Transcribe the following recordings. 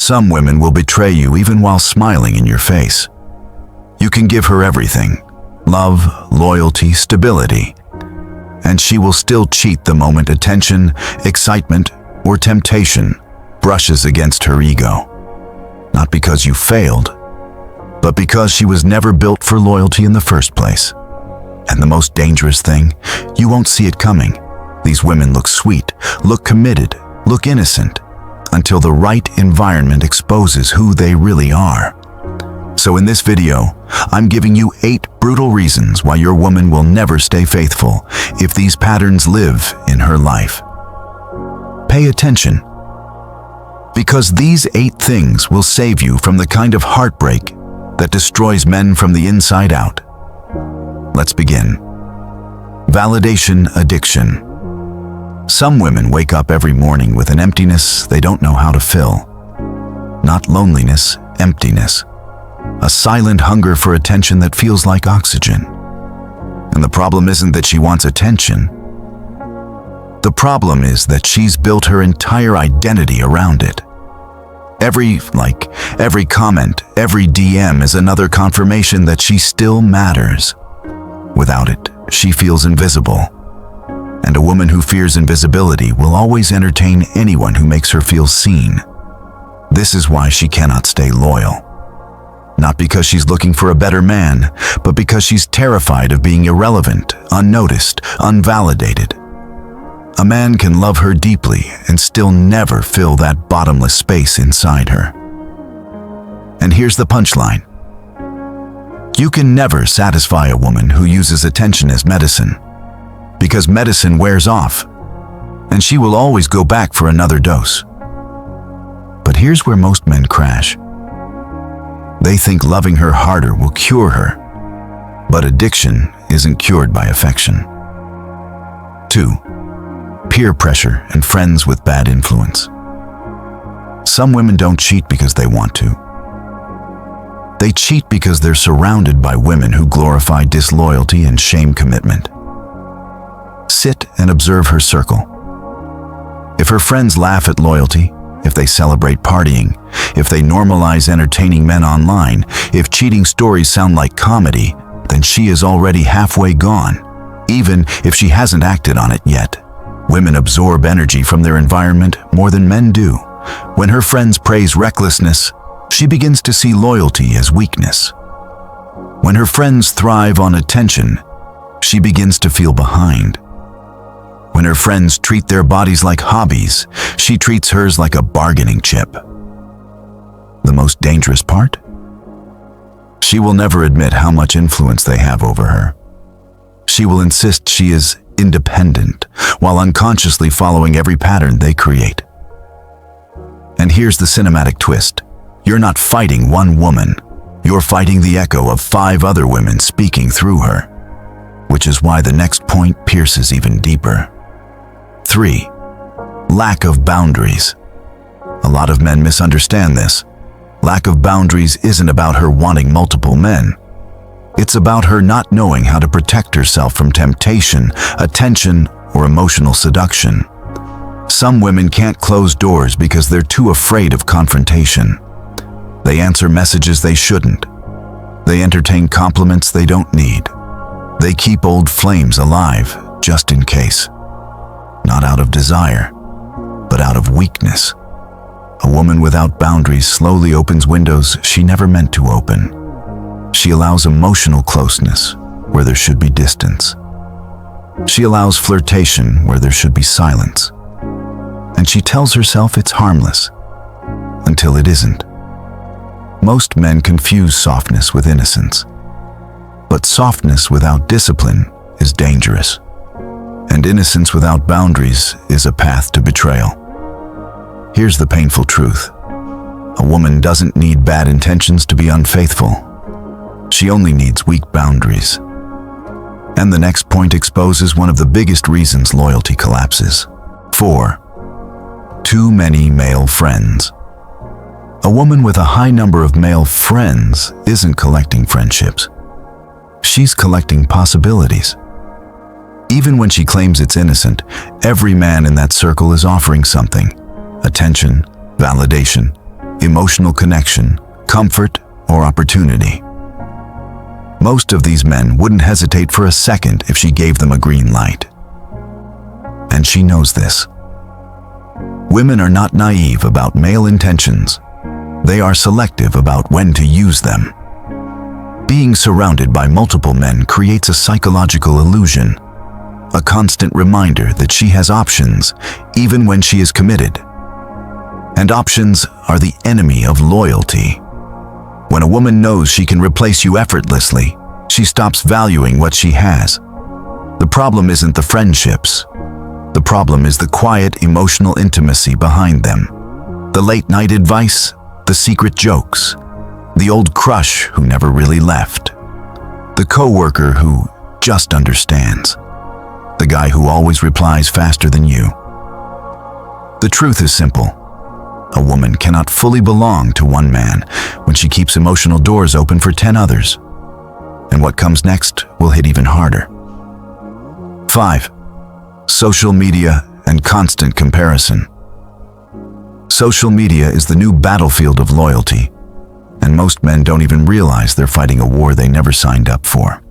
Some women will betray you even while smiling in your face. You can give her everything: love, loyalty, stability. And she will still cheat the moment attention, excitement, or temptation brushes against her ego. Not because you failed, but because she was never built for loyalty in the first place. And the most dangerous thing, you won't see it coming. These women look sweet, look committed, look innocent, until the right environment exposes who they really are. So in this video, I'm giving you 8 brutal reasons why your woman will never stay faithful if these patterns live in her life. Pay attention, because these 8 things will save you from the kind of heartbreak that destroys men from the inside out. Let's begin. Validation addiction. Some women wake up every morning with an emptiness they don't know how to fill. Not loneliness, emptiness. A silent hunger for attention that feels like oxygen. And the problem isn't that she wants attention. The problem is that she's built her entire identity around it. Every like, every comment, every DM is another confirmation that she still matters. Without it, she feels invisible. And a woman who fears invisibility will always entertain anyone who makes her feel seen. This is why she cannot stay loyal. Not because she's looking for a better man, but because she's terrified of being irrelevant, unnoticed, unvalidated. A man can love her deeply and still never fill that bottomless space inside her. And here's the punchline. You can never satisfy a woman who uses attention as medicine, because medicine wears off, and she will always go back for another dose. But here's where most men crash. They think loving her harder will cure her, but addiction isn't cured by affection. 2. Peer pressure and friends with bad influence. Some women don't cheat because they want to. They cheat because they're surrounded by women who glorify disloyalty and shame commitment. Sit and observe her circle. If her friends laugh at loyalty, if they celebrate partying, if they normalize entertaining men online, if cheating stories sound like comedy, then she is already halfway gone, even if she hasn't acted on it yet. Women absorb energy from their environment more than men do. When her friends praise recklessness, she begins to see loyalty as weakness. When her friends thrive on attention, she begins to feel behind. When her friends treat their bodies like hobbies, she treats hers like a bargaining chip. The most dangerous part? She will never admit how much influence they have over her. She will insist she is independent, while unconsciously following every pattern they create. And here's the cinematic twist. You're not fighting one woman. You're fighting the echo of 5 other women speaking through her. Which is why the next point pierces even deeper. 3. Lack of boundaries. A lot of men misunderstand this. Lack of boundaries isn't about her wanting multiple men. It's about her not knowing how to protect herself from temptation, attention, or emotional seduction. Some women can't close doors because they're too afraid of confrontation. They answer messages they shouldn't. They entertain compliments they don't need. They keep old flames alive, just in case. Not out of desire, but out of weakness. A woman without boundaries slowly opens windows she never meant to open. She allows emotional closeness where there should be distance. She allows flirtation where there should be silence. And she tells herself it's harmless, until it isn't. Most men confuse softness with innocence. But softness without discipline is dangerous. And innocence without boundaries is a path to betrayal. Here's the painful truth. A woman doesn't need bad intentions to be unfaithful. She only needs weak boundaries. And the next point exposes one of the biggest reasons loyalty collapses. 4. Too many male friends. A woman with a high number of male friends isn't collecting friendships. She's collecting possibilities. Even when she claims it's innocent, every man in that circle is offering something: attention, validation, emotional connection, comfort, or opportunity. Most of these men wouldn't hesitate for a second if she gave them a green light. And she knows this. Women are not naive about male intentions. They are selective about when to use them. Being surrounded by multiple men creates a psychological illusion, a constant reminder that she has options even when she is committed. And options are the enemy of loyalty. When a woman knows she can replace you effortlessly, she stops valuing what she has. The problem isn't the friendships. The problem is the quiet emotional intimacy behind them. The late-night advice, the secret jokes, the old crush who never really left, the coworker who just understands, the guy who always replies faster than you. The truth is simple. A woman cannot fully belong to one man when she keeps emotional doors open for 10 others. And what comes next will hit even harder. 5. Social media and constant comparison. Social media is the new battlefield of loyalty, and most men don't even realize they're fighting a war they never signed up for.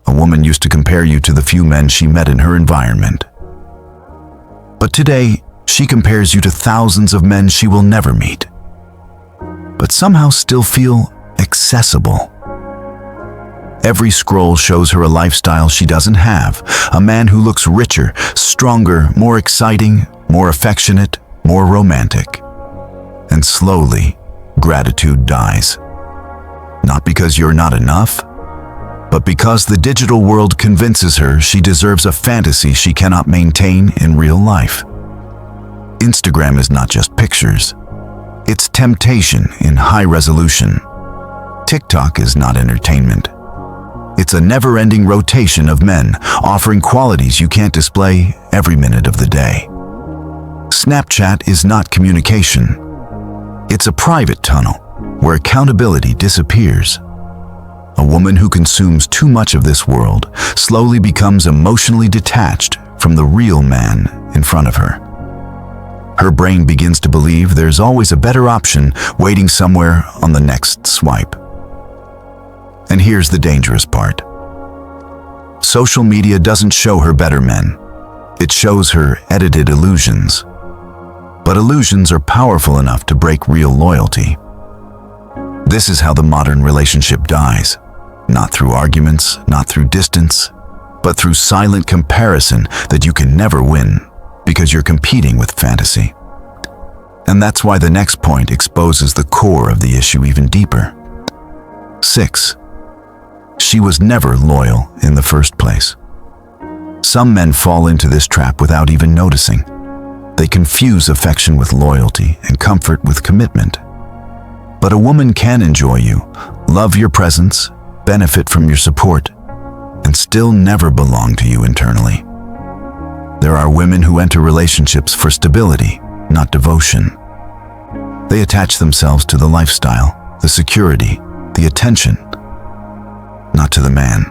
A woman used to compare you to the few men she met in her environment. But today, she compares you to thousands of men she will never meet, but somehow still feel accessible. Every scroll shows her a lifestyle she doesn't have, a man who looks richer, stronger, more exciting, more affectionate, more romantic. And slowly, gratitude dies. Not because you're not enough, but because the digital world convinces her she deserves a fantasy she cannot maintain in real life. Instagram is not just pictures. It's temptation in high resolution. TikTok is not entertainment. It's a never-ending rotation of men offering qualities you can't display every minute of the day. Snapchat is not communication. It's a private tunnel where accountability disappears. A woman who consumes too much of this world slowly becomes emotionally detached from the real man in front of her. Her brain begins to believe there's always a better option waiting somewhere on the next swipe. And here's the dangerous part. Social media doesn't show her better men. It shows her edited illusions. But illusions are powerful enough to break real loyalty. This is how the modern relationship dies. Not through arguments, not through distance, but through silent comparison that you can never win because you're competing with fantasy. And that's why the next point exposes the core of the issue even deeper. 6. She was never loyal in the first place. Some men fall into this trap without even noticing. They confuse affection with loyalty and comfort with commitment. But a woman can enjoy you, love your presence, benefit from your support, and still never belong to you internally. There are women who enter relationships for stability, not devotion. They attach themselves to the lifestyle, the security, the attention, not to the man.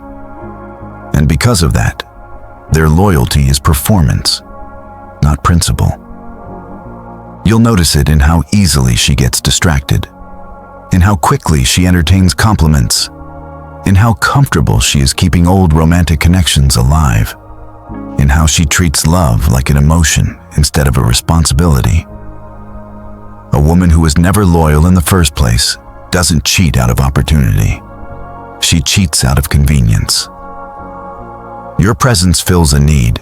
And because of that, their loyalty is performance, not principle. You'll notice it in how easily she gets distracted, in how quickly she entertains compliments, in how comfortable she is keeping old romantic connections alive, in how she treats love like an emotion instead of a responsibility. A woman who is never loyal in the first place doesn't cheat out of opportunity. She cheats out of convenience. Your presence fills a need,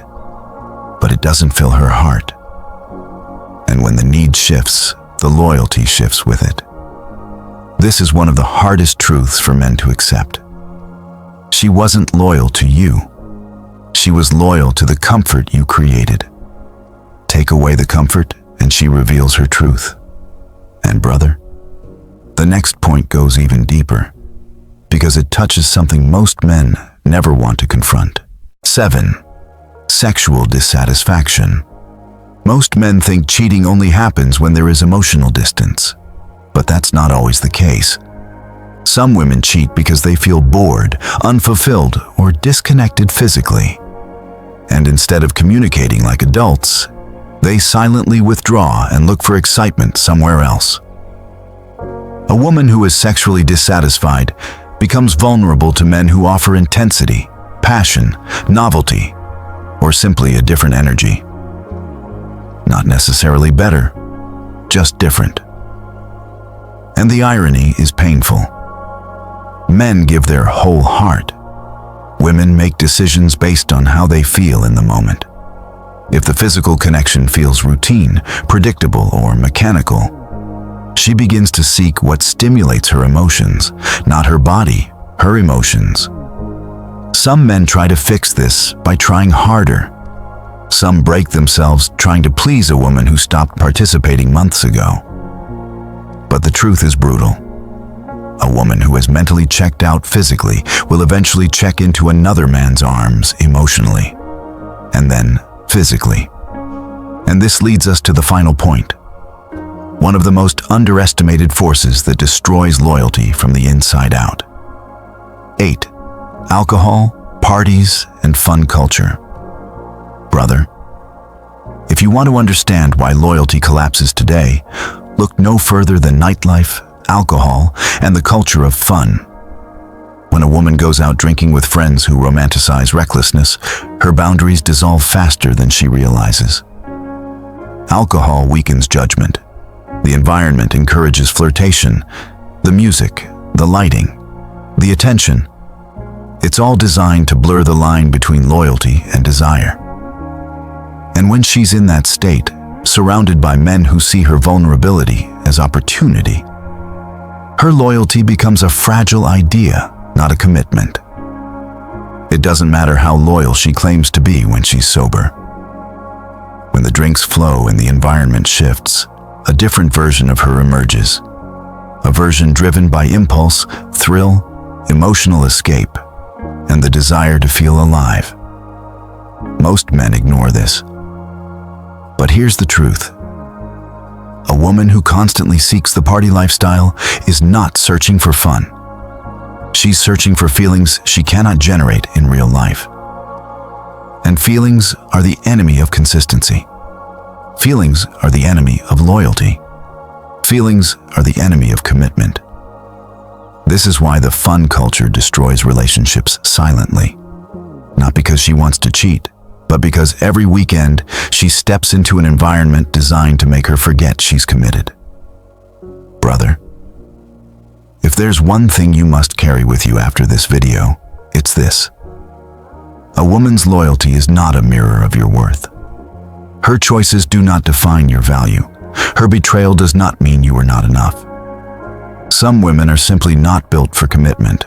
but it doesn't fill her heart. And when the need shifts, the loyalty shifts with it. This is one of the hardest truths for men to accept. She wasn't loyal to you. She was loyal to the comfort you created. Take away the comfort, and she reveals her truth. And brother, the next point goes even deeper, because it touches something most men never want to confront. 7. Sexual dissatisfaction. Most men think cheating only happens when there is emotional distance, but that's not always the case. Some women cheat because they feel bored, unfulfilled, or disconnected physically. And instead of communicating like adults, they silently withdraw and look for excitement somewhere else. A woman who is sexually dissatisfied becomes vulnerable to men who offer intensity, passion, novelty, or simply a different energy. Not necessarily better, just different. And the irony is painful. Men give their whole heart. Women make decisions based on how they feel in the moment. If the physical connection feels routine, predictable, or mechanical, she begins to seek what stimulates her emotions, not her body, her emotions. Some men try to fix this by trying harder. Some break themselves trying to please a woman who stopped participating months ago. But the truth is brutal. A woman who has mentally checked out physically will eventually check into another man's arms emotionally, and then physically. And this leads us to the final point. One of the most underestimated forces that destroys loyalty from the inside out. 8. Alcohol, parties, and fun culture. Brother, if you want to understand why loyalty collapses today, look no further than nightlife, alcohol, and the culture of fun. When a woman goes out drinking with friends who romanticize recklessness, her boundaries dissolve faster than she realizes. Alcohol weakens judgment. The environment encourages flirtation. The music, the lighting, the attention. It's all designed to blur the line between loyalty and desire. And when she's in that state, surrounded by men who see her vulnerability as opportunity, her loyalty becomes a fragile idea, not a commitment. It doesn't matter how loyal she claims to be when she's sober. When the drinks flow and the environment shifts, a different version of her emerges. A version driven by impulse, thrill, emotional escape, and the desire to feel alive. Most men ignore this. But here's the truth. A woman who constantly seeks the party lifestyle is not searching for fun. She's searching for feelings she cannot generate in real life. And feelings are the enemy of consistency. Feelings are the enemy of loyalty. Feelings are the enemy of commitment. This is why the fun culture destroys relationships silently. Not because she wants to cheat, but because every weekend she steps into an environment designed to make her forget she's committed. Brother, if there's one thing you must carry with you after this video, it's this. A woman's loyalty is not a mirror of your worth. Her choices do not define your value. Her betrayal does not mean you are not enough. Some women are simply not built for commitment,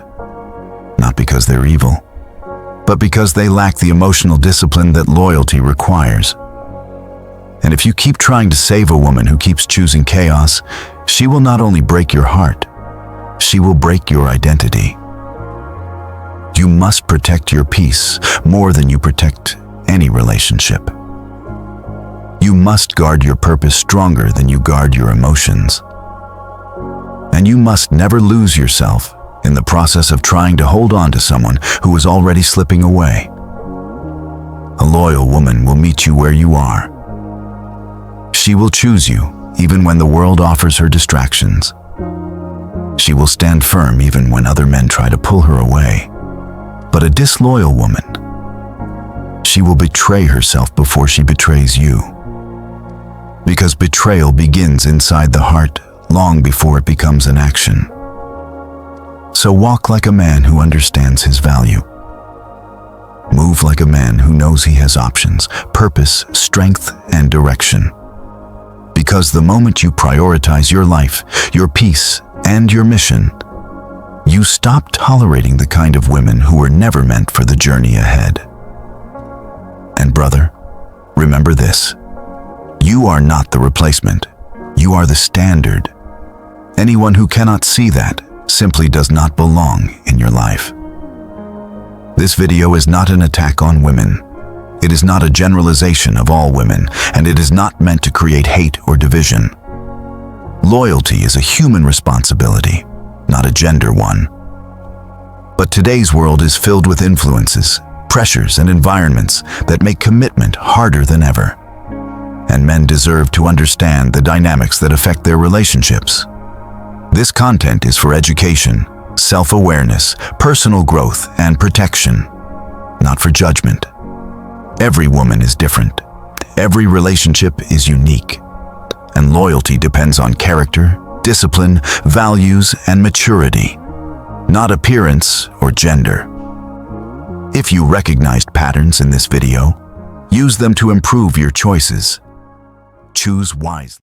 not because they're evil, but because they lack the emotional discipline that loyalty requires. And if you keep trying to save a woman who keeps choosing chaos, she will not only break your heart, she will break your identity. You must protect your peace more than you protect any relationship. You must guard your purpose stronger than you guard your emotions. And you must never lose yourself in the process of trying to hold on to someone who is already slipping away. A loyal woman will meet you where you are. She will choose you even when the world offers her distractions. She will stand firm even when other men try to pull her away. But a disloyal woman, she will betray herself before she betrays you. Because betrayal begins inside the heart long before it becomes an action. So walk like a man who understands his value. Move like a man who knows he has options, purpose, strength, and direction. Because the moment you prioritize your life, your peace, and your mission, you stop tolerating the kind of women who were never meant for the journey ahead. And brother, remember this. You are not the replacement. You are the standard. Anyone who cannot see that simply does not belong in your life. This video is not an attack on women. It is not a generalization of all women, and it is not meant to create hate or division. Loyalty is a human responsibility, not a gender one. But today's world is filled with influences, pressures, and environments that make commitment harder than ever. And men deserve to understand the dynamics that affect their relationships. This content is for education, self-awareness, personal growth, and protection, not for judgment. Every woman is different. Every relationship is unique. And loyalty depends on character, discipline, values, and maturity, not appearance or gender. If you recognized patterns in this video, use them to improve your choices. Choose wisely.